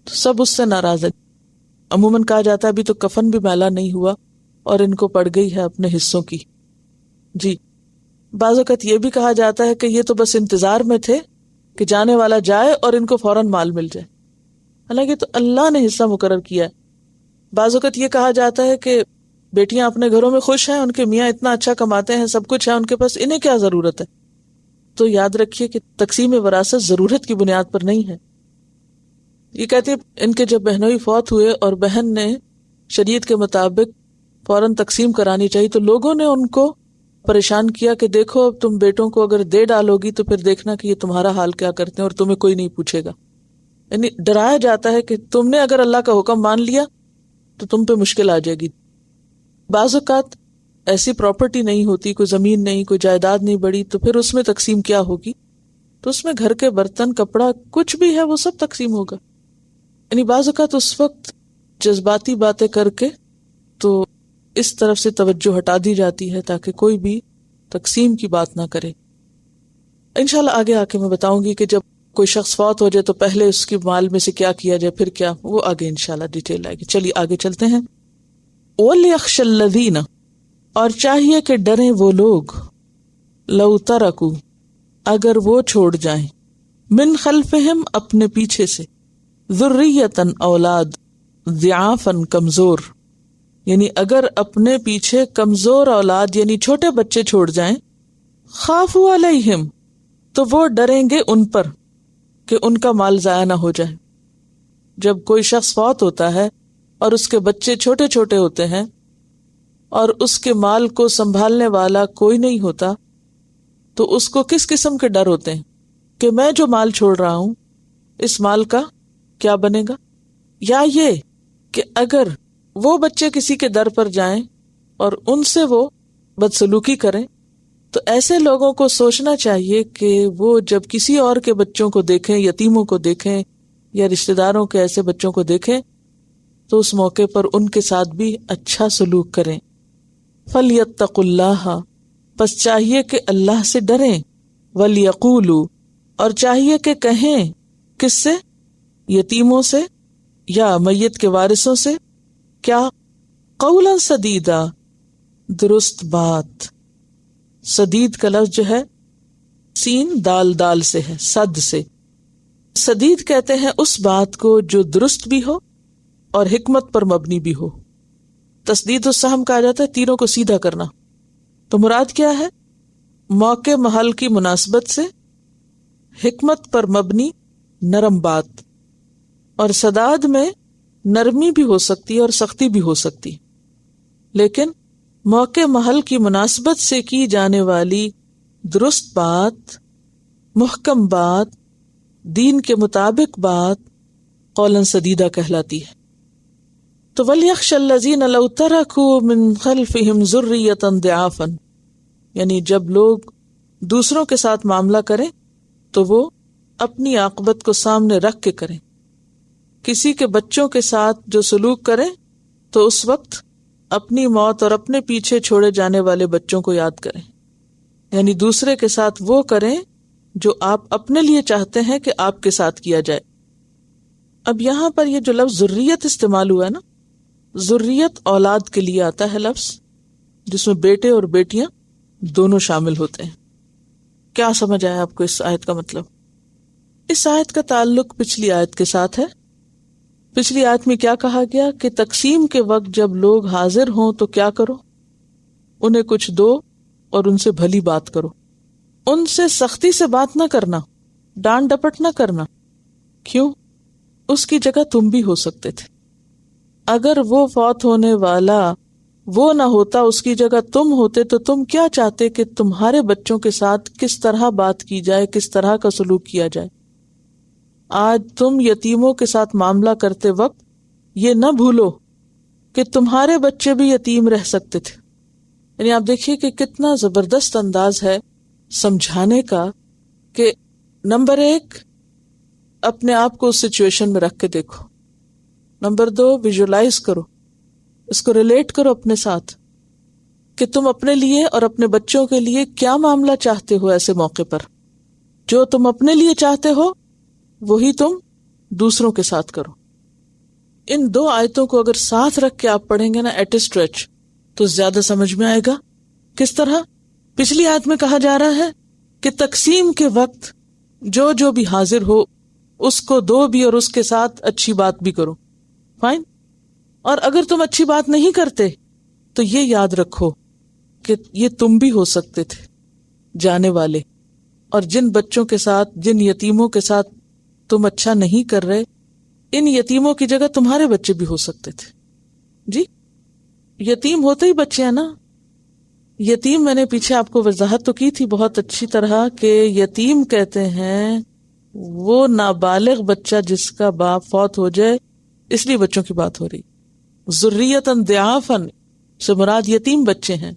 S1: تو سب اس سے ناراض ہے۔ عموماً کہا جاتا ہے ابھی تو کفن بھی میلا نہیں ہوا اور ان کو پڑ گئی ہے اپنے حصوں کی۔ جی، بعض اوقات یہ بھی کہا جاتا ہے کہ یہ تو بس انتظار میں تھے کہ جانے والا جائے اور ان کو فوراً مال مل جائے، حالانکہ تو اللہ نے حصہ مقرر کیا ہے۔ بعض اوقات یہ کہا جاتا ہے کہ بیٹیاں اپنے گھروں میں خوش ہیں، ان کے میاں اتنا اچھا کماتے ہیں، سب کچھ ہے ان کے پاس، انہیں کیا ضرورت ہے؟ تو یاد رکھیے کہ تقسیم وراثت ضرورت کی بنیاد پر نہیں ہے۔ یہ کہتے ہیں ان کے جب بہنوئی فوت ہوئے اور بہن نے شریعت کے مطابق فوراً تقسیم کرانی چاہیے، تو لوگوں نے ان کو پریشان کیا کہ دیکھو اب تم بیٹوں کو اگر دے ڈالو گی تو پھر دیکھنا کہ یہ تمہارا حال کیا کرتے ہیں اور تمہیں کوئی نہیں پوچھے گا۔ یعنی ڈرایا جاتا ہے کہ تم نے اگر اللہ کا حکم مان لیا تو تم پہ مشکل آ جائے گی۔ بعض اوقات ایسی پراپرٹی نہیں ہوتی، کوئی زمین نہیں، کوئی جائیداد نہیں بڑی، تو پھر اس میں تقسیم کیا ہوگی؟ تو اس میں گھر کے برتن، کپڑا، کچھ بھی ہے وہ سب تقسیم ہوگا. یعنی بعض اوقات اس وقت جذباتی باتیں کر کے تو اس طرف سے توجہ ہٹا دی جاتی ہے تاکہ کوئی بھی تقسیم کی بات نہ کرے. انشاءاللہ آگے آ کے میں بتاؤں گی کہ جب کوئی شخص فوت ہو جائے تو پہلے اس کی مال میں سے کیا کیا جائے، پھر کیا، وہ آگے انشاءاللہ ڈیٹیل آئے گی. چلیے آگے چلتے ہیں. وَلْيَخْشَ الَّذِينَ، اور چاہیے کہ ڈریں وہ لوگ، لَوْ تَرَكُوا، اگر وہ چھوڑ جائیں، مِنْ خَلْفِهِمْ، اپنے پیچھے سے، ذُرِّيَّةً، اولاد، ضِعَافًا، کمزور، یعنی اگر اپنے پیچھے کمزور اولاد یعنی چھوٹے بچے چھوڑ جائیں، خافوا علیہم، تو وہ ڈریں گے ان پر کہ ان کا مال ضائع نہ ہو جائے. جب کوئی شخص فوت ہوتا ہے اور اس کے بچے چھوٹے چھوٹے ہوتے ہیں اور اس کے مال کو سنبھالنے والا کوئی نہیں ہوتا تو اس کو کس قسم کے ڈر ہوتے ہیں کہ میں جو مال چھوڑ رہا ہوں اس مال کا کیا بنے گا، یا یہ کہ اگر وہ بچے کسی کے در پر جائیں اور ان سے وہ بدسلوکی کریں تو ایسے لوگوں کو سوچنا چاہیے کہ وہ جب کسی اور کے بچوں کو دیکھیں، یتیموں کو دیکھیں یا رشتہ داروں کے ایسے بچوں کو دیکھیں تو اس موقع پر ان کے ساتھ بھی اچھا سلوک کریں. فَلْيَتَّقُوا اللَّهَ، پس چاہیے کہ اللہ سے ڈریں، وَلْيَقُولُوا، اور چاہیے کہ کہیں، کس سے؟ یتیموں سے یا میت کے وارثوں سے، کیا؟ قولا سدیدا، درست بات. سدید کا لفظ جو ہے سین دال دال سے ہے، صد سے. سدید کہتے ہیں اس بات کو جو درست بھی ہو اور حکمت پر مبنی بھی ہو. تسدید السہم کہا جاتا ہے تیروں کو سیدھا کرنا. تو مراد کیا ہے؟ موقع محل کی مناسبت سے حکمت پر مبنی نرم بات. اور سداد میں نرمی بھی ہو سکتی ہے اور سختی بھی ہو سکتی، لیکن موقع محل کی مناسبت سے کی جانے والی درست بات، محکم بات، دین کے مطابق بات قولاً سدیدہ کہلاتی ہے. تو وَلْيَخْشَ الَّذِينَ لَوْ تَرَكُوا مِنْ خَلْفِهِمْ ذُرِّيَّةً ضِعَافًا، یعنی جب لوگ دوسروں کے ساتھ معاملہ کریں تو وہ اپنی عاقبت کو سامنے رکھ کے کریں. کسی کے بچوں کے ساتھ جو سلوک کریں تو اس وقت اپنی موت اور اپنے پیچھے چھوڑے جانے والے بچوں کو یاد کریں. یعنی دوسرے کے ساتھ وہ کریں جو آپ اپنے لیے چاہتے ہیں کہ آپ کے ساتھ کیا جائے. اب یہاں پر یہ جو لفظ ذریت استعمال ہوا ہے نا، ذریت اولاد کے لیے آتا ہے لفظ جس میں بیٹے اور بیٹیاں دونوں شامل ہوتے ہیں. کیا سمجھ آیا آپ کو اس آیت کا مطلب؟ اس آیت کا تعلق پچھلی آیت کے ساتھ ہے. پچھلی آیت میں کیا کہا گیا کہ تقسیم کے وقت جب لوگ حاضر ہوں تو کیا کرو؟ انہیں کچھ دو اور ان سے بھلی بات کرو. ان سے سختی سے بات نہ کرنا، ڈانٹ ڈپٹ نہ کرنا. کیوں؟ اس کی جگہ تم بھی ہو سکتے تھے. اگر وہ فوت ہونے والا وہ نہ ہوتا، اس کی جگہ تم ہوتے، تو تم کیا چاہتے کہ تمہارے بچوں کے ساتھ کس طرح بات کی جائے، کس طرح کا سلوک کیا جائے. آج تم یتیموں کے ساتھ معاملہ کرتے وقت یہ نہ بھولو کہ تمہارے بچے بھی یتیم رہ سکتے تھے. یعنی آپ دیکھیے کہ کتنا زبردست انداز ہے سمجھانے کا کہ نمبر 1 اپنے آپ کو اس سچویشن میں رکھ کے دیکھو. نمبر 2 ویژولائز کرو، اس کو ریلیٹ کرو اپنے ساتھ کہ تم اپنے لیے اور اپنے بچوں کے لیے کیا معاملہ چاہتے ہو. ایسے موقع پر جو تم اپنے لیے چاہتے ہو وہی تم دوسروں کے ساتھ کرو. ان 2 آیتوں کو اگر ساتھ رکھ کے آپ پڑھیں گے نا ایٹ اے اسٹریچ تو زیادہ سمجھ میں آئے گا. کس طرح؟ پچھلی آیت میں کہا جا رہا ہے کہ تقسیم کے وقت جو بھی حاضر ہو اس کو دو بھی اور اس کے ساتھ اچھی بات بھی کرو. فائن. اور اگر تم اچھی بات نہیں کرتے تو یہ یاد رکھو کہ یہ تم بھی ہو سکتے تھے جانے والے. اور جن بچوں کے ساتھ، جن یتیموں کے ساتھ تم اچھا نہیں کر رہے، ان یتیموں کی جگہ تمہارے بچے بھی ہو سکتے تھے. جی یتیم ہوتے ہی بچے ہیں نا. یتیم میں نے پیچھے آپ کو وضاحت تو کی تھی بہت اچھی طرح کہ یتیم کہتے ہیں وہ نابالغ بچہ جس کا باپ فوت ہو جائے، اس لیے بچوں کی بات ہو رہی. ذریۃً ضعافاً سے مراد یتیم بچے ہیں،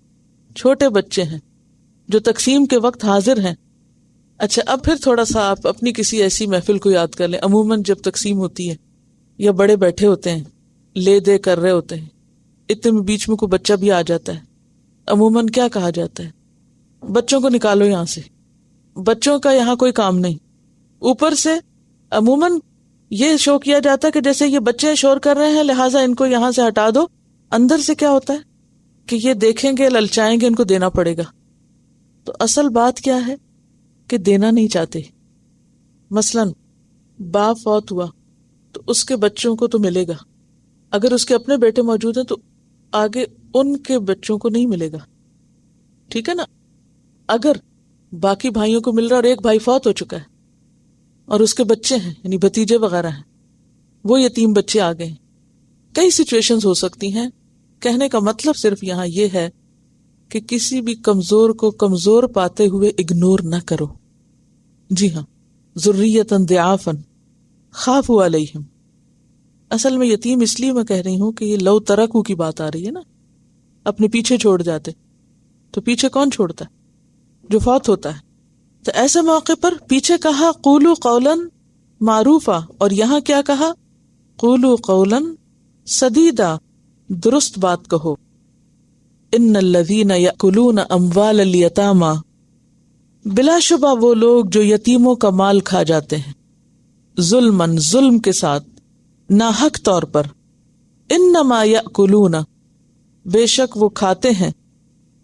S1: چھوٹے بچے ہیں جو تقسیم کے وقت حاضر ہیں. اچھا اب پھر تھوڑا سا آپ اپنی کسی ایسی محفل کو یاد کر لیں. عموماً جب تقسیم ہوتی ہے یا بڑے بیٹھے ہوتے ہیں لے دے کر رہے ہوتے ہیں, اتنے میں بیچ میں کوئی بچہ بھی آ جاتا ہے, عموماً کیا کہا جاتا ہے؟ بچوں کو نکالو یہاں سے, بچوں کا یہاں کوئی کام نہیں. اوپر سے عموماً یہ شو کیا جاتا ہے کہ جیسے یہ بچے شور کر رہے ہیں لہٰذا ان کو یہاں سے ہٹا دو. اندر سے کیا ہوتا ہے کہ یہ دیکھیں گے, للچائیں گے, ان کو دینا پڑے گا. تو اصل بات کیا ہے کہ دینا نہیں چاہتے. مثلاً باپ فوت ہوا تو اس کے بچوں کو تو ملے گا, اگر اس کے اپنے بیٹے موجود ہیں تو آگے ان کے بچوں کو نہیں ملے گا, ٹھیک ہے نا. اگر باقی بھائیوں کو مل رہا اور ایک بھائی فوت ہو چکا ہے اور اس کے بچے ہیں یعنی بھتیجے وغیرہ ہیں, وہ یتیم بچے آ گئے. کئی سچویشنز ہو سکتی ہیں. کہنے کا مطلب صرف یہاں یہ ہے کہ کسی بھی کمزور کو کمزور پاتے ہوئے اگنور نہ کرو. جی ہاں, ذریۃ ضعافا خافوا علیہم. اصل میں یتیم اس لیے میں کہہ رہی ہوں کہ یہ لو ترکو کی بات آ رہی ہے نا, اپنے پیچھے چھوڑ جاتے. تو پیچھے کون چھوڑتا ہے؟ جو فوت ہوتا ہے. تو ایسے موقع پر پیچھے کہا قولوا قولا معروفا, اور یہاں کیا کہا؟ قولوا قولا سدیدا, درست بات کہو. ان الذین یأکلون اموال الیتامی, بلا شبہ وہ لوگ جو یتیموں کا مال کھا جاتے ہیں, ظلماً ظلم کے ساتھ, ناحق طور پر, انما یأکلون بے شک وہ کھاتے ہیں,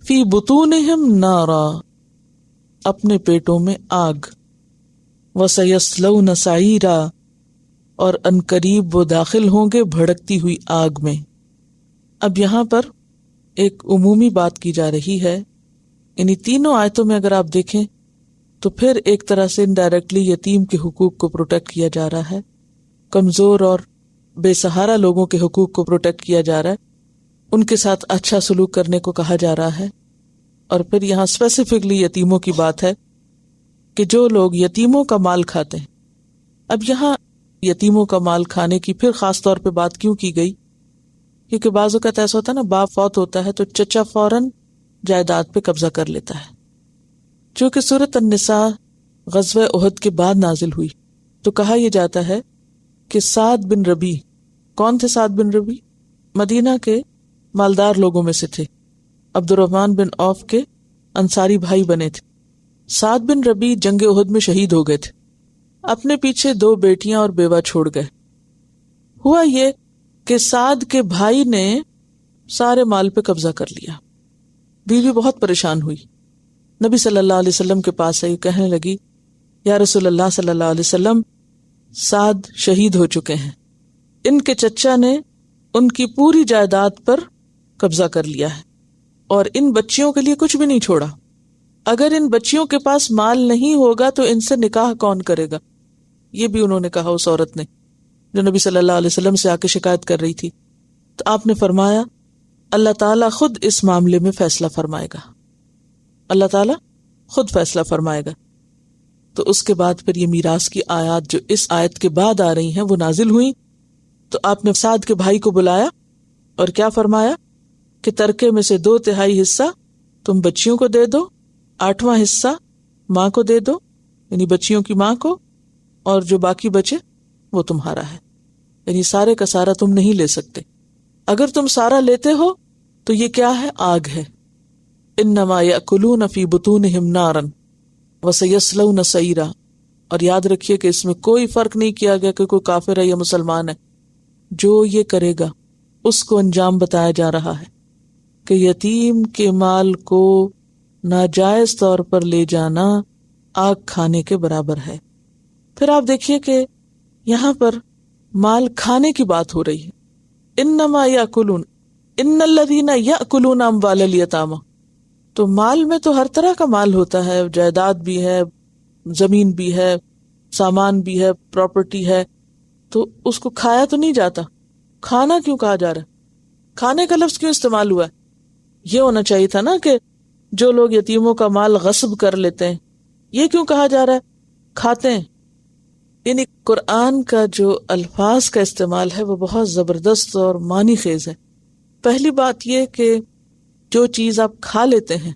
S1: فی بطونہم نارا اپنے پیٹوں میں آگ, وسیصلون سعیرا اور عنقریب وہ داخل ہوں گے بھڑکتی ہوئی آگ میں. اب یہاں پر ایک عمومی بات کی جا رہی ہے. انہی تینوں آیتوں میں اگر آپ دیکھیں تو پھر ایک طرح سے انڈائریکٹلی یتیم کے حقوق کو پروٹیکٹ کیا جا رہا ہے, کمزور اور بے سہارا لوگوں کے حقوق کو پروٹیکٹ کیا جا رہا ہے, ان کے ساتھ اچھا سلوک کرنے کو کہا جا رہا ہے. اور پھر یہاں اسپیسیفکلی یتیموں کی بات ہے کہ جو لوگ یتیموں کا مال کھاتے ہیں. اب یہاں یتیموں کا مال کھانے کی پھر خاص طور پہ بات کیوں کی گئی؟ کیونکہ بعض اوقات ایسا ہوتا ہے نا, باپ فوت ہوتا ہے تو چچا فوراً جائیداد پہ قبضہ کر لیتا ہے. چونکہ سورۃ النساء غزوہ احد کے بعد نازل ہوئی تو کہا یہ جاتا ہے کہ سعد بن ربیع, کون تھے سعد بن ربیع؟ مدینہ کے مالدار لوگوں میں سے تھے, عبد الرحمن بن عوف کے انصاری بھائی بنے تھے. سعد بن ربیع جنگ احد میں شہید ہو گئے تھے, اپنے پیچھے 2 بیٹیاں اور بیوہ چھوڑ گئے. ہوا یہ کہ سعد کے بھائی نے سارے مال پہ قبضہ کر لیا. بیوی بہت پریشان ہوئی, نبی صلی اللہ علیہ وسلم کے پاس آئی, کہنے لگی یا رسول اللہ صلی اللہ علیہ وسلم, سعد شہید ہو چکے ہیں, ان کے چچا نے ان کی پوری جائیداد پر قبضہ کر لیا ہے اور ان بچیوں کے لیے کچھ بھی نہیں چھوڑا. اگر ان بچیوں کے پاس مال نہیں ہوگا تو ان سے نکاح کون کرے گا؟ یہ بھی انہوں نے کہا اس عورت نے جو نبی صلی اللہ علیہ وسلم سے آ کے شکایت کر رہی تھی. تو آپ نے فرمایا اللہ تعالیٰ خود اس معاملے میں فیصلہ فرمائے گا, اللہ تعالیٰ خود فیصلہ فرمائے گا. تو اس کے بعد پھر یہ میراث کی آیات جو اس آیت کے بعد آ رہی ہیں وہ نازل ہوئی. تو آپ نے سعد کے بھائی کو بلایا اور کیا فرمایا کہ ترکے میں سے 2/3 حصہ تم بچیوں کو دے دو, 8واں حصہ ماں کو دے دو, یعنی بچیوں کی ماں کو, اور جو باقی بچے وہ تمہارا ہے. یعنی سارے کا سارا تم نہیں لے سکتے, اگر تم سارا لیتے ہو تو یہ کیا ہے؟ آگ ہے. انما یأکلون فی بطونہم نارا وسیصلون سعیرا. اور یاد رکھیے کہ اس میں کوئی فرق نہیں کیا گیا کہ کوئی کافر ہے یا مسلمان ہے, جو یہ کرے گا اس کو انجام بتایا جا رہا ہے کہ یتیم کے مال کو ناجائز طور پر لے جانا آگ کھانے کے برابر ہے. پھر آپ دیکھیے کہ یہاں پر مال کھانے کی بات ہو رہی ہے. انما یاکلون, ان الذین یاکلون اموال الیتامی. تو مال میں تو ہر طرح کا مال ہوتا ہے, جائیداد بھی ہے, زمین بھی ہے, سامان بھی ہے, پراپرٹی ہے, تو اس کو کھایا تو نہیں جاتا. کھانا کیوں کہا جا رہا ہے؟ کھانے کا لفظ کیوں استعمال ہوا ہے؟ یہ ہونا چاہیے تھا نا کہ جو لوگ یتیموں کا مال غصب کر لیتے ہیں, یہ کیوں کہا جا رہا ہے کھاتے ہیں؟ یعنی قرآن کا جو الفاظ کا استعمال ہے وہ بہت زبردست اور معنی خیز ہے. پہلی بات یہ کہ جو چیز آپ کھا لیتے ہیں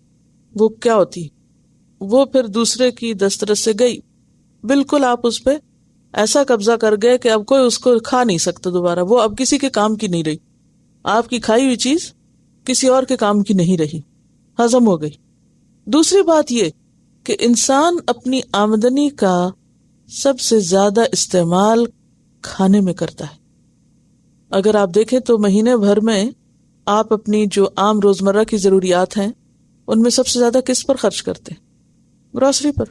S1: وہ کیا ہوتی؟ وہ پھر دوسرے کی دسترس سے گئی، بالکل آپ اس پہ ایسا قبضہ کر گئے کہ اب کوئی اس کو کھا نہیں سکتا دوبارہ، وہ اب کسی کے کام کی نہیں رہی، آپ کی کھائی ہوئی چیز کسی اور کے کام کی نہیں رہی، ہضم ہو گئی۔ دوسری بات یہ کہ انسان اپنی آمدنی کا سب سے زیادہ استعمال کھانے میں کرتا ہے۔ اگر آپ دیکھیں تو مہینے بھر میں آپ اپنی جو عام روزمرہ کی ضروریات ہیں ان میں سب سے زیادہ کس پر خرچ کرتے ہیں؟ گروسری پر،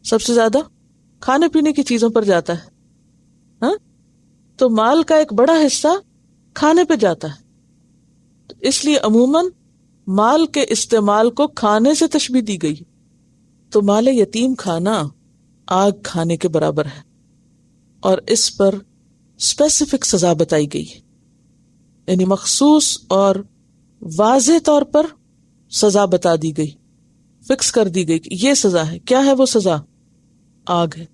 S1: سب سے زیادہ کھانے پینے کی چیزوں پر جاتا ہے، ہاں؟ تو مال کا ایک بڑا حصہ کھانے پہ جاتا ہے، تو اس لیے عموماً مال کے استعمال کو کھانے سے تشبیہ دی گئی۔ تو مال یتیم کھانا آگ کھانے کے برابر ہے، اور اس پر اسپیسیفک سزا بتائی گئی، یعنی مخصوص اور واضح طور پر سزا بتا دی گئی، فکس کر دی گئی کہ یہ سزا ہے۔ کیا ہے وہ سزا؟ آگ ہے۔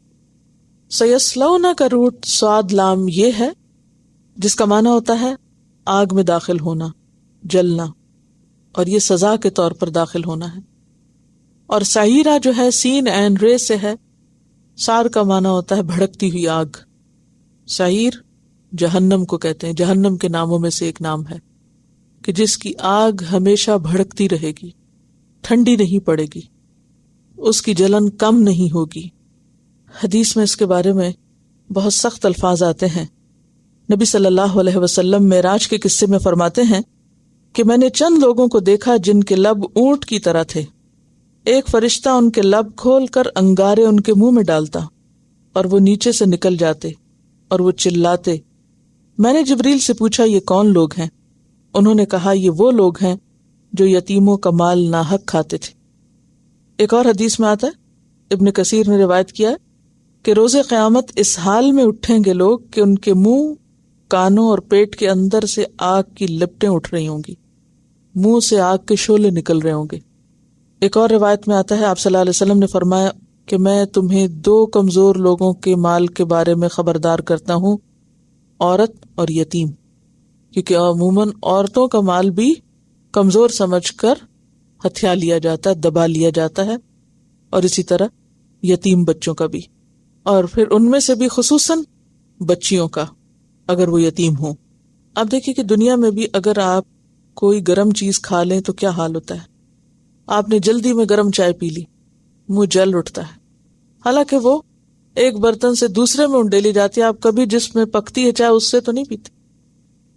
S1: سیصلون کا روٹ صاد لام یہ ہے جس کا معنی ہوتا ہے آگ میں داخل ہونا، جلنا، اور یہ سزا کے طور پر داخل ہونا ہے۔ اور سعیرہ جو ہے سین عین رے سے ہے، سار کا معنی ہوتا ہے بھڑکتی ہوئی آگ۔ سعیر جہنم کو کہتے ہیں، جہنم کے ناموں میں سے ایک نام ہے کہ جس کی آگ ہمیشہ بھڑکتی رہے گی، ٹھنڈی نہیں پڑے گی، اس کی جلن کم نہیں ہوگی۔ حدیث میں اس کے بارے میں بہت سخت الفاظ آتے ہیں۔ نبی صلی اللہ علیہ وسلم معراج کے قصے میں فرماتے ہیں کہ میں نے چند لوگوں کو دیکھا جن کے لب اونٹ کی طرح تھے، ایک فرشتہ ان کے لب کھول کر انگارے ان کے منہ میں ڈالتا اور وہ نیچے سے نکل جاتے اور وہ چلاتے۔ میں نے جبریل سے پوچھا یہ کون لوگ ہیں؟ انہوں نے کہا یہ وہ لوگ ہیں جو یتیموں کا مال ناحق کھاتے تھے۔ ایک اور حدیث میں آتا ہے، ابن کثیر نے روایت کیا کہ روز قیامت اس حال میں اٹھیں گے لوگ کہ ان کے منہ، کانوں اور پیٹ کے اندر سے آگ کی لپٹیں اٹھ رہی ہوں گی، منہ سے آگ کے شعلے نکل رہے ہوں گے۔ ایک اور روایت میں آتا ہے آپ صلی اللہ علیہ وسلم نے فرمایا کہ میں تمہیں دو کمزور لوگوں کے مال کے بارے میں خبردار کرتا ہوں، عورت اور یتیم، کیونکہ عموماً عورتوں کا مال بھی کمزور سمجھ کر ہتھیا لیا جاتا ہے، دبا لیا جاتا ہے، اور اسی طرح یتیم بچوں کا بھی، اور پھر ان میں سے بھی خصوصاً بچیوں کا اگر وہ یتیم ہوں۔ اب دیکھیں کہ دنیا میں بھی اگر آپ کوئی گرم چیز کھا لیں تو کیا حال ہوتا ہے۔ آپ نے جلدی میں گرم چائے پی لی، منہ جل اٹھتا ہے، حالانکہ وہ ایک برتن سے دوسرے میں انڈیلی جاتی ہے، آپ کبھی جس میں پکتی ہے چائے اس سے تو نہیں پیتے،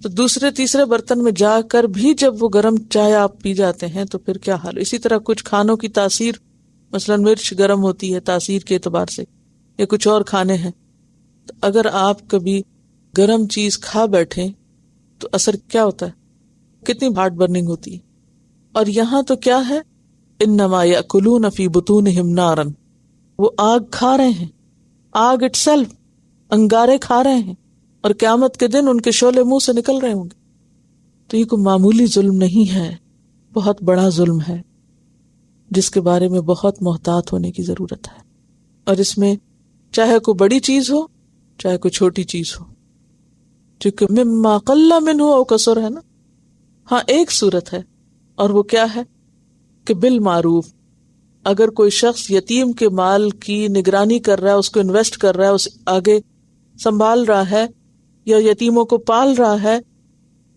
S1: تو دوسرے تیسرے برتن میں جا کر بھی جب وہ گرم چائے آپ پی جاتے ہیں تو پھر کیا حال۔ اسی طرح کچھ کھانوں کی تاثیر، مثلا مرچ گرم ہوتی ہے تاثیر کے اعتبار سے، یا کچھ اور کھانے ہیں، تو اگر آپ کبھی گرم چیز کھا بیٹھیں تو اثر کیا ہوتا ہے، کتنی ہارٹ برننگ ہوتی ہے۔ اور یہاں تو کیا ہے، انما یأکلون فی بطونہم نارا، وہ آگ کھا رہے ہیں، آگ اٹ سیلف، انگارے کھا رہے ہیں، اور قیامت کے دن ان کے شعلے منہ سے نکل رہے ہوں گے۔ تو یہ کوئی معمولی ظلم نہیں ہے، بہت بڑا ظلم ہے جس کے بارے میں بہت محتاط ہونے کی ضرورت ہے۔ اور اس میں چاہے کوئی بڑی چیز ہو چاہے کوئی چھوٹی چیز ہو، چونکہ مما قل منہ او کثر ہے نا۔ ہاں ایک صورت ہے، اور وہ کیا ہے کہ بالمعروف، اگر کوئی شخص یتیم کے مال کی نگرانی کر رہا ہے، اس کو انویسٹ کر رہا ہے، اس آگے سنبھال رہا ہے یا یتیموں کو پال رہا ہے،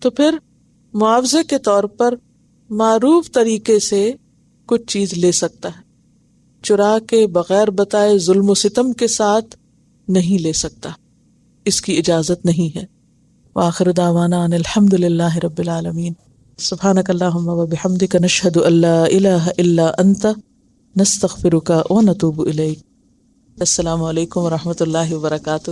S1: تو پھر معاوضے کے طور پر معروف طریقے سے کچھ چیز لے سکتا ہے، چرا کے بغیر بتائے ظلم و ستم کے ساتھ نہیں لے سکتا، اس کی اجازت نہیں ہے۔ وآخر دعوانا ان الحمد للہ رب العالمین۔ سبحانک اللہم و بحمدک، نشہد ان لا الہ الا انت، نستغفرک و نتوب الیک۔ السلام علیکم و رحمۃ اللہ وبرکاتہ۔